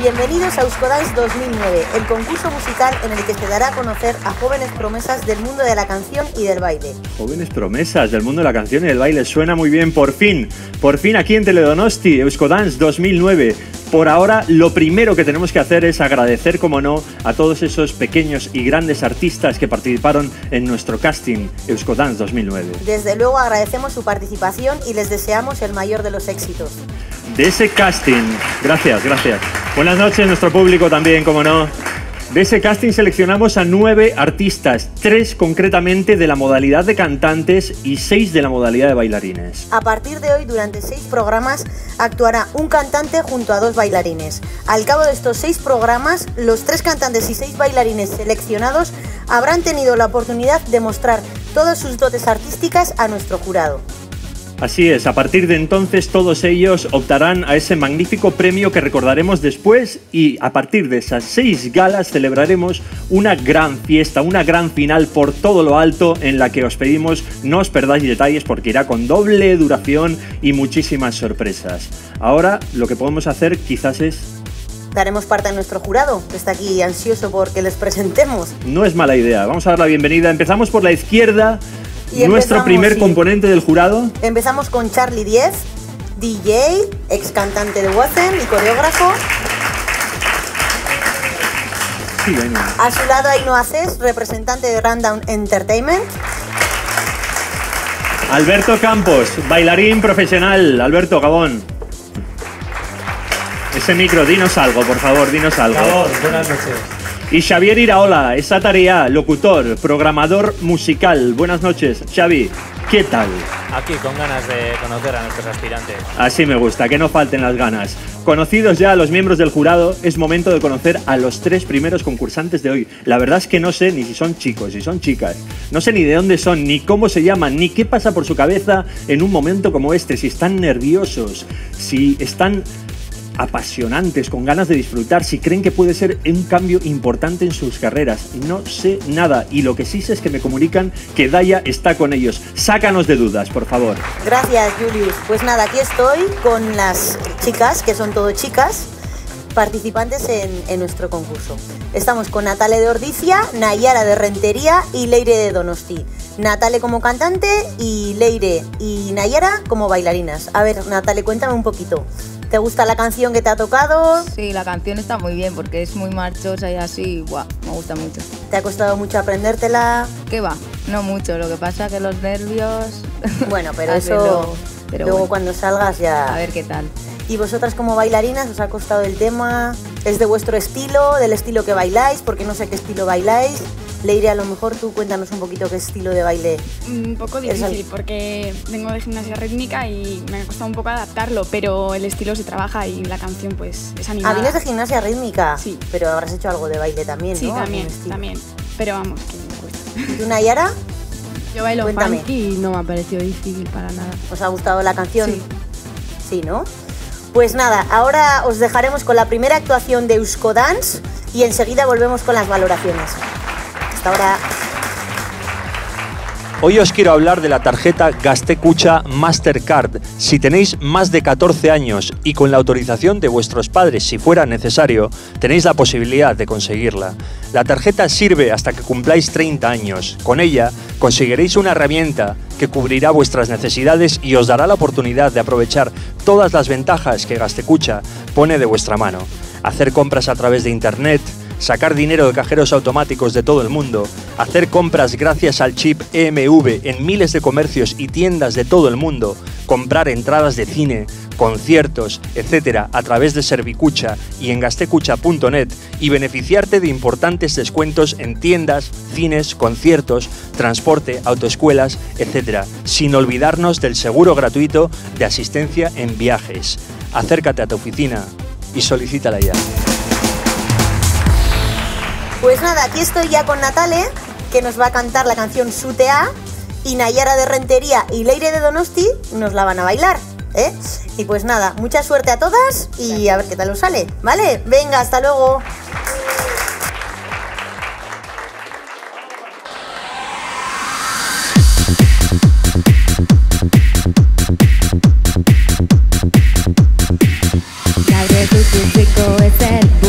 Bienvenidos a Euskodance 2009, el concurso musical en el que se dará a conocer a jóvenes promesas del mundo de la canción y del baile. Jóvenes promesas del mundo de la canción y del baile, suena muy bien, por fin aquí en Teledonosti, Euskodance 2009. Por ahora, lo primero que tenemos que hacer es agradecer, como no, a todos esos pequeños y grandes artistas que participaron en nuestro casting Euskodance 2009. Desde luego agradecemos su participación y les deseamos el mayor de los éxitos. De ese casting, gracias. Buenas noches, nuestro público también, como no. De ese casting seleccionamos a 9 artistas, 3 concretamente de la modalidad de cantantes y 6 de la modalidad de bailarines. A partir de hoy, durante 6 programas, actuará un cantante junto a 2 bailarines. Al cabo de estos 6 programas, los 3 cantantes y 6 bailarines seleccionados habrán tenido la oportunidad de mostrar todas sus dotes artísticas a nuestro jurado. Así es, a partir de entonces todos ellos optarán a ese magnífico premio que recordaremos después y a partir de esas 6 galas celebraremos una gran fiesta, una gran final por todo lo alto en la que os pedimos no os perdáis detalles porque irá con doble duración y muchísimas sorpresas. Ahora lo que podemos hacer quizás es... Daremos parte a nuestro jurado, que está aquí ansioso por que les presentemos. No es mala idea, vamos a dar la bienvenida. Empezamos por la izquierda. Y nuestro primer componente del jurado. Empezamos con Charlie Diez, DJ, ex cantante de Wazen y coreógrafo. Sí, venga. A su lado Ainhoa Cés, representante de Rundown Entertainment. Alberto Campos, bailarín profesional. Alberto, Gabón. Ese micro, dinos algo, por favor, dinos algo. Gabón, buenas noches. Y Xavier Iraola, esa tarea, locutor, programador musical. Buenas noches, Xavi, ¿qué tal? Aquí con ganas de conocer a nuestros aspirantes. Así me gusta, que no falten las ganas. Conocidos ya a los miembros del jurado, es momento de conocer a los 3 primeros concursantes de hoy. La verdad es que no sé ni si son chicos, si son chicas. No sé ni de dónde son, ni cómo se llaman, ni qué pasa por su cabeza en un momento como este. Si están nerviosos, si están apasionantes, con ganas de disfrutar, si creen que puede ser un cambio importante en sus carreras. No sé nada y lo que sí sé es que me comunican que Daya está con ellos. Sácanos de dudas, por favor. Gracias, Julius. Pues nada, aquí estoy con las chicas, que son todo chicas, participantes en nuestro concurso. Estamos con Natale de Ordicia, Nayara de Rentería y Leire de Donosti. Natale como cantante y Leire y Nayara como bailarinas. A ver, Natale, cuéntame un poquito. ¿Te gusta la canción que te ha tocado? Sí, la canción está muy bien porque es muy marchosa y así, ¡buah! Me gusta mucho. ¿Te ha costado mucho aprendértela? ¿Qué va? No mucho, lo que pasa es que los nervios... Bueno, pero eso... luego bueno, cuando salgas ya... A ver qué tal. ¿Y vosotras como bailarinas os ha costado el tema? ¿Es de vuestro estilo, del estilo que bailáis? Porque no sé qué estilo bailáis. Leire, a lo mejor tú cuéntanos un poquito qué estilo de baile. Un poco difícil porque vengo de gimnasia rítmica y me ha costado un poco adaptarlo, pero el estilo se trabaja y la canción pues es animada. ¿Ah, vienes de gimnasia rítmica? Sí. Pero habrás hecho algo de baile también, sí, ¿no? Sí, también. Pero vamos, que me cuesta. ¿Y tú, Nayara? Yo bailo Cuéntame. funky y no me ha parecido difícil para nada. ¿Os ha gustado la canción? Sí. Sí, ¿no? Pues nada, ahora os dejaremos con la primera actuación de Euskodance y enseguida volvemos con las valoraciones. Hasta ahora. Hoy os quiero hablar de la tarjeta Gaztekucha Mastercard. Si tenéis más de 14 años y con la autorización de vuestros padres, si fuera necesario, tenéis la posibilidad de conseguirla. La tarjeta sirve hasta que cumpláis 30 años. Con ella conseguiréis una herramienta que cubrirá vuestras necesidades y os dará la oportunidad de aprovechar todas las ventajas que Gaztekucha pone de vuestra mano. Hacer compras a través de Internet, sacar dinero de cajeros automáticos de todo el mundo, hacer compras gracias al chip EMV en miles de comercios y tiendas de todo el mundo, comprar entradas de cine, conciertos, etc. a través de Servicucha y en gaztekucha.net y beneficiarte de importantes descuentos en tiendas, cines, conciertos, transporte, autoescuelas, etc. Sin olvidarnos del seguro gratuito de asistencia en viajes. Acércate a tu oficina y solicítala ya. Pues nada, aquí estoy ya con Natale, que nos va a cantar la canción Sutea, y Nayara de Rentería y Leire de Donosti nos la van a bailar, ¿eh? Y pues nada, mucha suerte a todas y a ver qué tal os sale, ¿vale? Venga, hasta luego. Rico es el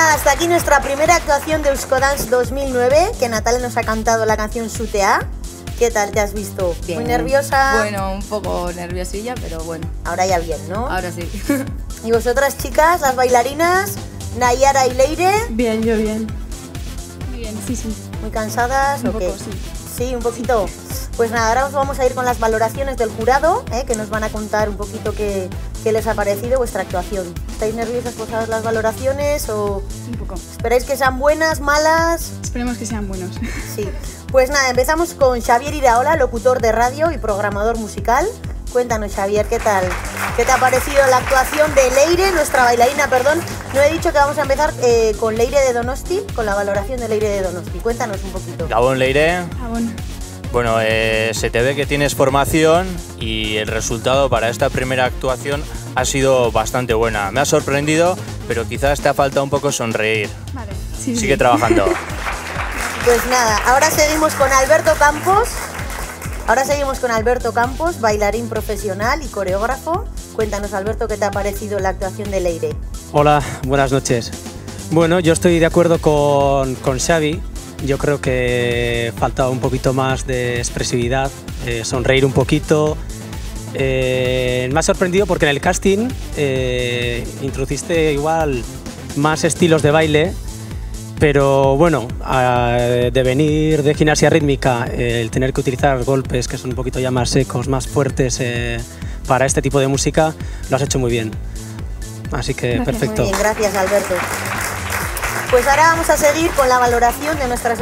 nada, hasta aquí nuestra primera actuación de Euskodance 2009, que Natalia nos ha cantado la canción Sutea. ¿Qué tal te has visto? Bien. ¿Muy nerviosa? Bueno, un poco nerviosilla, pero bueno. Ahora ya bien, ¿no? Ahora sí. ¿Y vosotras, chicas, las bailarinas, Nayara y Leire? Bien, yo bien. Muy bien, sí, sí. ¿Muy cansadas Un o qué? poco, sí. Sí, un poquito. Pues nada, ahora os vamos a ir con las valoraciones del jurado, que nos van a contar un poquito qué les ha parecido vuestra actuación. ¿Estáis nerviosas por saber las valoraciones o Un poco. esperáis que sean buenas, malas? Esperemos que sean buenos. Sí. Pues nada, empezamos con Xavier Iraola, locutor de radio y programador musical. Cuéntanos, Xavier, ¿qué tal? ¿Qué te ha parecido la actuación de Leire, nuestra bailarina, perdón? No he dicho que vamos a empezar con Leire de Donosti, con la valoración de Leire de Donosti. Cuéntanos un poquito. Gabón, Leire. Ah, bueno. Bueno, se te ve que tienes formación y el resultado para esta primera actuación ha sido bastante buena. Me ha sorprendido, pero quizás te ha faltado un poco sonreír. Vale. Sí, Sigue trabajando. Pues nada, ahora seguimos con Alberto Campos. Bailarín profesional y coreógrafo. Cuéntanos, Alberto, ¿qué te ha parecido la actuación de Leire? Hola, buenas noches. Bueno, yo estoy de acuerdo con Xavi. Yo creo que falta un poquito más de expresividad, sonreír un poquito. Me ha sorprendido porque en el casting introduciste igual más estilos de baile, pero bueno, de venir de gimnasia rítmica, el tener que utilizar golpes que son un poquito ya más secos, más fuertes para este tipo de música, lo has hecho muy bien. Así que Gracias. perfecto. Muy bien, gracias, Alberto. Pues ahora vamos a seguir con la valoración de nuestras